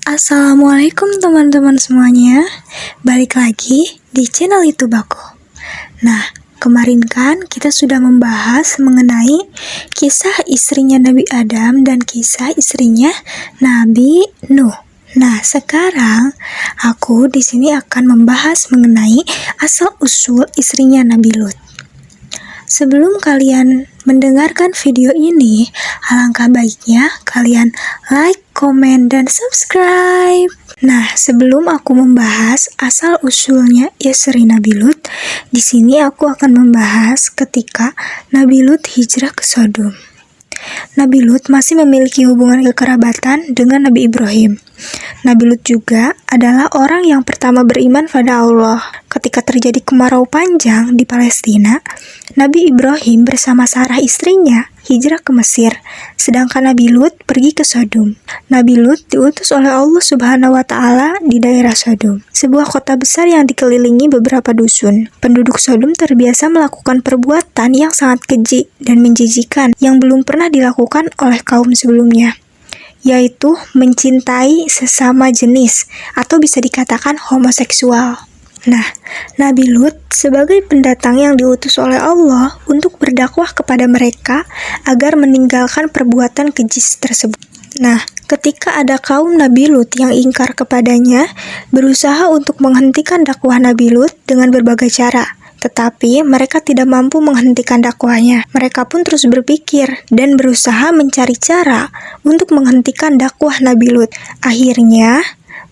Assalamualaikum teman-teman semuanya. Balik lagi di channel YouTube aku. Nah, kemarin kan kita sudah membahas mengenai kisah istrinya Nabi Adam dan kisah istrinya Nabi Nuh. Nah, sekarang aku di sini akan membahas mengenai asal-usul istrinya Nabi Lut. Sebelum kalian mendengarkan video ini, alangkah baiknya kalian like, komen, dan subscribe. Nah, sebelum aku membahas asal-usulnya istri Nabi Lut, di sini aku akan membahas ketika Nabi Lut hijrah ke Sodom. Nabi Lut masih memiliki hubungan kekerabatan dengan Nabi Ibrahim. Nabi Lut juga adalah orang yang pertama beriman pada Allah. Ketika terjadi kemarau panjang di Palestina, Nabi Ibrahim bersama Sarah istrinya hijrah ke Mesir, sedangkan Nabi Lut pergi ke Sodom. Nabi Lut diutus oleh Allah Subhanahu wa Ta'ala di daerah Sodom, sebuah kota besar yang dikelilingi beberapa dusun. Penduduk Sodom terbiasa melakukan perbuatan yang sangat keji dan menjijikan yang belum pernah dilakukan oleh kaum sebelumnya, yaitu mencintai sesama jenis atau bisa dikatakan homoseksual. Nah, Nabi Lut sebagai pendatang yang diutus oleh Allah untuk berdakwah kepada mereka agar meninggalkan perbuatan keji tersebut. Nah, ketika ada kaum Nabi Lut yang ingkar kepadanya, berusaha untuk menghentikan dakwah Nabi Lut dengan berbagai cara, tetapi mereka tidak mampu menghentikan dakwahnya. Mereka pun terus berpikir dan berusaha mencari cara untuk menghentikan dakwah Nabi Lut. Akhirnya,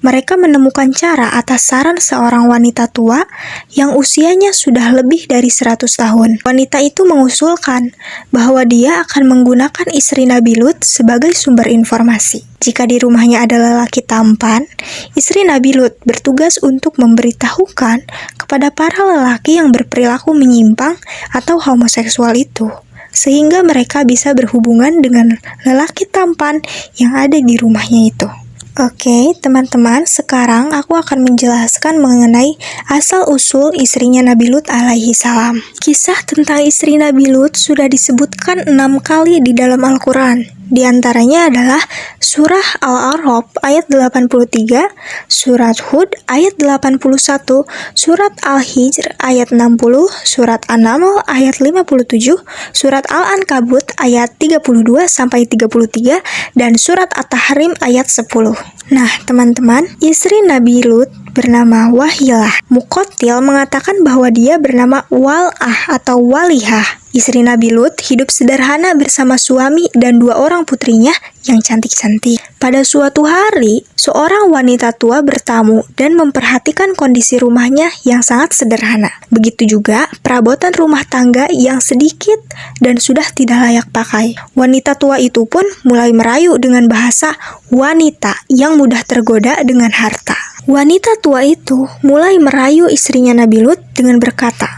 mereka menemukan cara atas saran seorang wanita tua yang usianya sudah lebih dari 100 tahun. Wanita itu mengusulkan bahwa dia akan menggunakan istri Nabi Lut sebagai sumber informasi. Jika di rumahnya ada lelaki tampan, istri Nabi Lut bertugas untuk memberitahukan kepada para lelaki yang berperilaku menyimpang atau homoseksual itu, sehingga mereka bisa berhubungan dengan lelaki tampan yang ada di rumahnya itu. Oke, teman-teman, sekarang aku akan menjelaskan mengenai asal-usul istrinya Nabi Lut alaihi salam. Kisah tentang istri Nabi Lut sudah disebutkan 6 kali di dalam Al-Quran. Di antaranya adalah Surah Al-A'raf ayat 83, Surat Hud ayat 81, Surat Al-Hijr ayat 60, Surat An-Naml ayat 57, Surat Al-Ankabut ayat 32-33, dan Surat At-Tahrim ayat 10. Nah, teman-teman, istri Nabi Lut bernama Wahilah. Muqatil mengatakan bahwa dia bernama Wal'ah atau Walihah. Istri Nabi Lut hidup sederhana bersama suami dan 2 orang putrinya yang cantik-cantik. Pada suatu hari, seorang wanita tua bertamu dan memperhatikan kondisi rumahnya yang sangat sederhana. Begitu juga perabotan rumah tangga yang sedikit dan sudah tidak layak pakai. Wanita tua itu pun mulai merayu dengan bahasa wanita yang mudah tergoda dengan harta. Wanita tua itu mulai merayu istrinya Nabi Lut dengan berkata,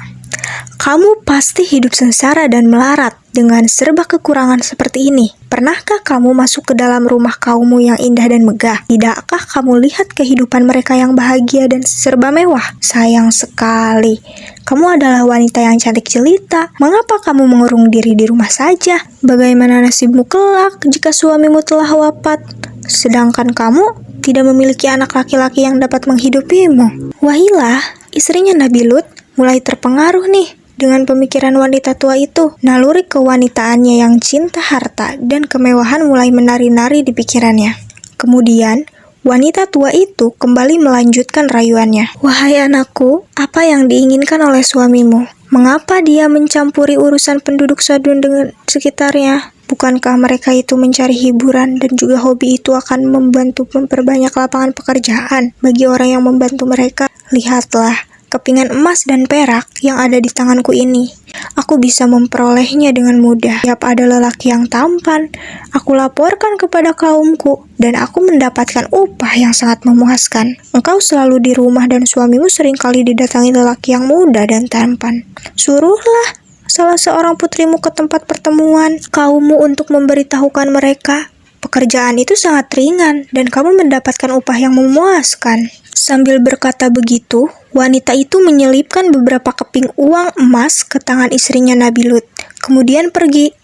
"Kamu pasti hidup sengsara dan melarat dengan serba kekurangan seperti ini. Pernahkah kamu masuk ke dalam rumah kaummu yang indah dan megah? Tidakkah kamu lihat kehidupan mereka yang bahagia dan serba mewah? Sayang sekali, kamu adalah wanita yang cantik jelita. Mengapa kamu mengurung diri di rumah saja? Bagaimana nasibmu kelak jika suamimu telah wafat, sedangkan kamu tidak memiliki anak laki-laki yang dapat menghidupimu?" Wahilah, istrinya Nabi Lut, mulai terpengaruh nih dengan pemikiran wanita tua itu. Naluri kewanitaannya yang cinta harta dan kemewahan mulai menari-nari di pikirannya. Kemudian, wanita tua itu kembali melanjutkan rayuannya. "Wahai anakku, apa yang diinginkan oleh suamimu? Mengapa dia mencampuri urusan penduduk Sodom dengan sekitarnya? Bukankah mereka itu mencari hiburan dan juga hobi itu akan membantu memperbanyak lapangan pekerjaan bagi orang yang membantu mereka? Lihatlah, kepingan emas dan perak yang ada di tanganku ini. Aku bisa memperolehnya dengan mudah. Tiap ada lelaki yang tampan, aku laporkan kepada kaumku dan aku mendapatkan upah yang sangat memuaskan. Engkau selalu di rumah dan suamimu seringkali didatangi lelaki yang muda dan tampan. Suruhlah salah seorang putrimu ke tempat pertemuan kaummu untuk memberitahukan mereka. Pekerjaan itu sangat ringan dan kamu mendapatkan upah yang memuaskan." Sambil berkata begitu, wanita itu menyelipkan beberapa keping uang emas ke tangan istrinya Nabi Lut, kemudian pergi.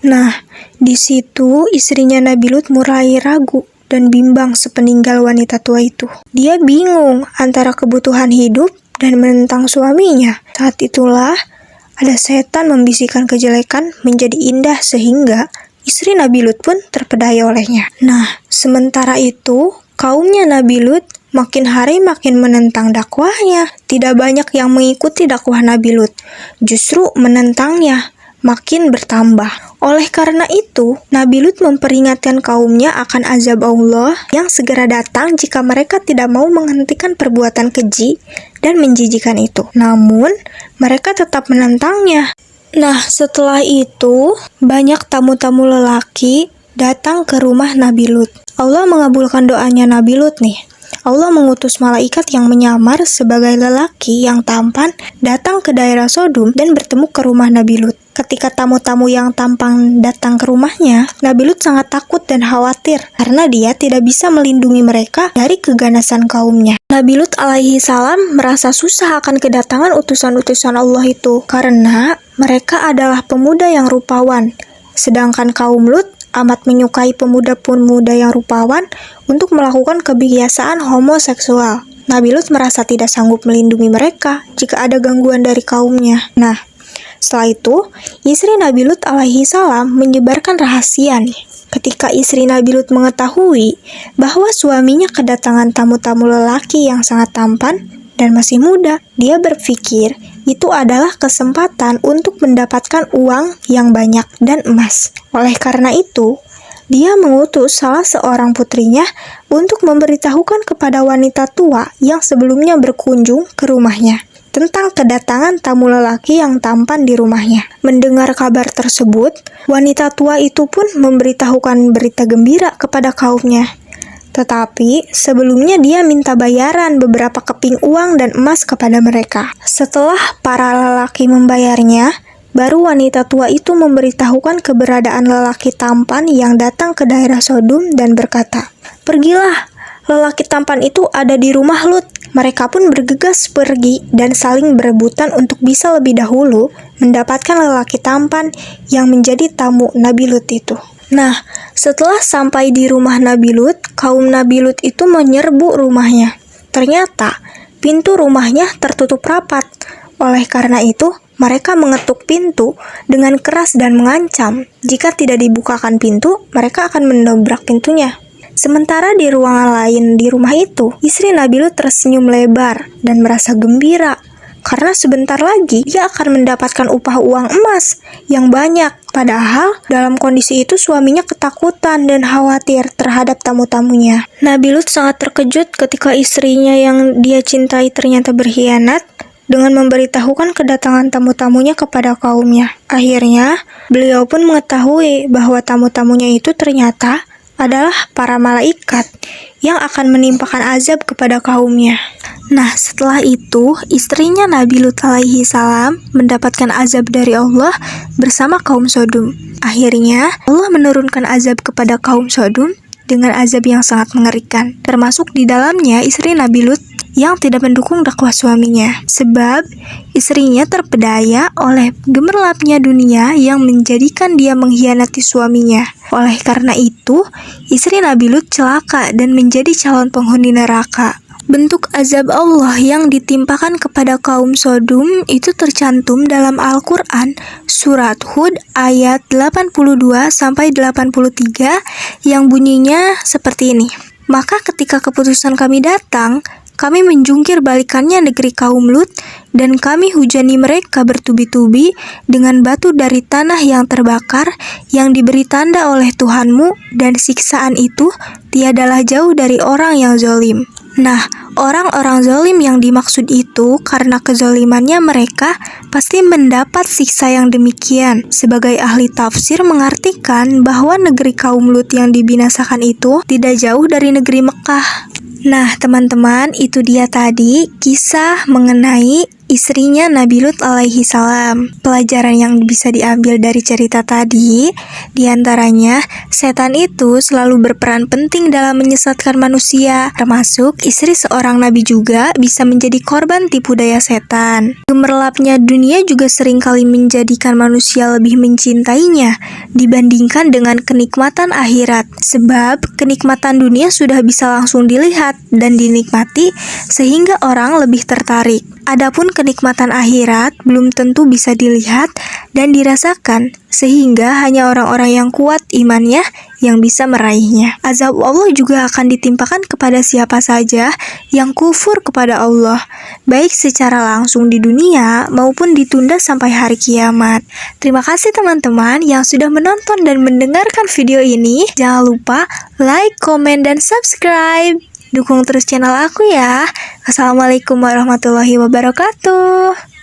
Nah, di situ istrinya Nabi Lut mulai ragu dan bimbang sepeninggal wanita tua itu. Dia bingung antara kebutuhan hidup dan menentang suaminya. Saat itulah ada setan membisikkan kejelekan menjadi indah sehingga istri Nabi Lut pun terpedaya olehnya. Nah, sementara itu kaumnya Nabi Lut makin hari makin menentang dakwahnya. Tidak banyak yang mengikuti dakwah Nabi Lut, justru menentangnya makin bertambah. Oleh karena itu, Nabi Lut memperingatkan kaumnya akan azab Allah yang segera datang jika mereka tidak mau menghentikan perbuatan keji dan menjijikan itu. Namun, mereka tetap menentangnya. Nah, setelah itu, banyak tamu-tamu lelaki datang ke rumah Nabi Lut. Allah mengabulkan doanya Nabi Lut nih. Allah mengutus malaikat yang menyamar sebagai lelaki yang tampan datang ke daerah Sodom dan bertemu ke rumah Nabi Lut. Ketika tamu-tamu yang tampan datang ke rumahnya, Nabi Lut sangat takut dan khawatir karena dia tidak bisa melindungi mereka dari keganasan kaumnya. Nabi Lut alaihi salam merasa susah akan kedatangan utusan-utusan Allah itu karena mereka adalah pemuda yang rupawan, sedangkan kaum Lut amat menyukai pemuda-pemuda yang rupawan untuk melakukan kebiasaan homoseksual. Nabi Lut merasa tidak sanggup melindungi mereka jika ada gangguan dari kaumnya. Nah, setelah itu, istri Nabi Lut alaihi salam menyebarkan rahasia nih. Ketika istri Nabi Lut mengetahui bahwa suaminya kedatangan tamu-tamu lelaki yang sangat tampan dan masih muda, dia berpikir itu adalah kesempatan untuk mendapatkan uang yang banyak dan emas. Oleh karena itu, dia mengutus salah seorang putrinya untuk memberitahukan kepada wanita tua yang sebelumnya berkunjung ke rumahnya tentang kedatangan tamu lelaki yang tampan di rumahnya. Mendengar kabar tersebut, wanita tua itu pun memberitahukan berita gembira kepada kaumnya. Tetapi sebelumnya dia minta bayaran beberapa keping uang dan emas kepada mereka. Setelah para lelaki membayarnya, baru wanita tua itu memberitahukan keberadaan lelaki tampan yang datang ke daerah Sodom dan berkata, "Pergilah, lelaki tampan itu ada di rumah Lut." Mereka pun bergegas pergi dan saling berebutan untuk bisa lebih dahulu mendapatkan lelaki tampan yang menjadi tamu Nabi Lut itu. Nah, setelah sampai di rumah Nabi Lut, kaum Nabi Lut itu menyerbu rumahnya. Ternyata, pintu rumahnya tertutup rapat. Oleh karena itu, mereka mengetuk pintu dengan keras dan mengancam. Jika tidak dibukakan pintu, mereka akan mendobrak pintunya. Sementara di ruangan lain di rumah itu, istri Nabi Lut tersenyum lebar dan merasa gembira. Karena sebentar lagi ia akan mendapatkan upah uang emas yang banyak. Padahal dalam kondisi itu suaminya ketakutan dan khawatir terhadap tamu-tamunya. Nabi Lut sangat terkejut ketika istrinya yang dia cintai ternyata berkhianat dengan memberitahukan kedatangan tamu-tamunya kepada kaumnya. Akhirnya, beliau pun mengetahui bahwa tamu-tamunya itu ternyata adalah para malaikat yang akan menimpakan azab kepada kaumnya. Nah, setelah itu, istrinya Nabi Lut alaihi salam mendapatkan azab dari Allah bersama kaum Sodom. Akhirnya, Allah menurunkan azab kepada kaum Sodom dengan azab yang sangat mengerikan. Termasuk di dalamnya istri Nabi Lut yang tidak mendukung dakwah suaminya. Sebab istrinya terpedaya oleh gemerlapnya dunia yang menjadikan dia mengkhianati suaminya. Oleh karena itu, istri Nabi Lut celaka dan menjadi calon penghuni neraka. Bentuk azab Allah yang ditimpakan kepada kaum Sodom itu tercantum dalam Al-Quran Surat Hud ayat 82-83 yang bunyinya seperti ini. Maka ketika keputusan kami datang, kami menjungkir balikannya negeri kaum Lut dan kami hujani mereka bertubi-tubi dengan batu dari tanah yang terbakar yang diberi tanda oleh Tuhanmu, dan siksaan itu tiadalah jauh dari orang yang zalim. Nah, orang-orang zalim yang dimaksud itu karena kezalimannya mereka pasti mendapat siksa yang demikian. Sebagai ahli tafsir mengartikan bahwa negeri kaum Lut yang dibinasakan itu tidak jauh dari negeri Mekah. Nah, teman-teman, itu dia tadi kisah mengenai istrinya Nabi Lut alaihi salam. Pelajaran yang bisa diambil dari cerita tadi, diantaranya setan itu selalu berperan penting dalam menyesatkan manusia, termasuk istri seorang nabi juga bisa menjadi korban tipu daya setan. Gemerlapnya dunia juga seringkali menjadikan manusia lebih mencintainya dibandingkan dengan kenikmatan akhirat, sebab kenikmatan dunia sudah bisa langsung dilihat dan dinikmati sehingga orang lebih tertarik. Adapun kenikmatan akhirat belum tentu bisa dilihat dan dirasakan, sehingga hanya orang-orang yang kuat imannya yang bisa meraihnya. Azab Allah juga akan ditimpakan kepada siapa saja yang kufur kepada Allah, baik secara langsung di dunia maupun ditunda sampai hari kiamat. Terima kasih teman-teman yang sudah menonton dan mendengarkan video ini. Jangan lupa like, komen, dan subscribe. Dukung terus channel aku ya. Assalamualaikum warahmatullahi wabarakatuh.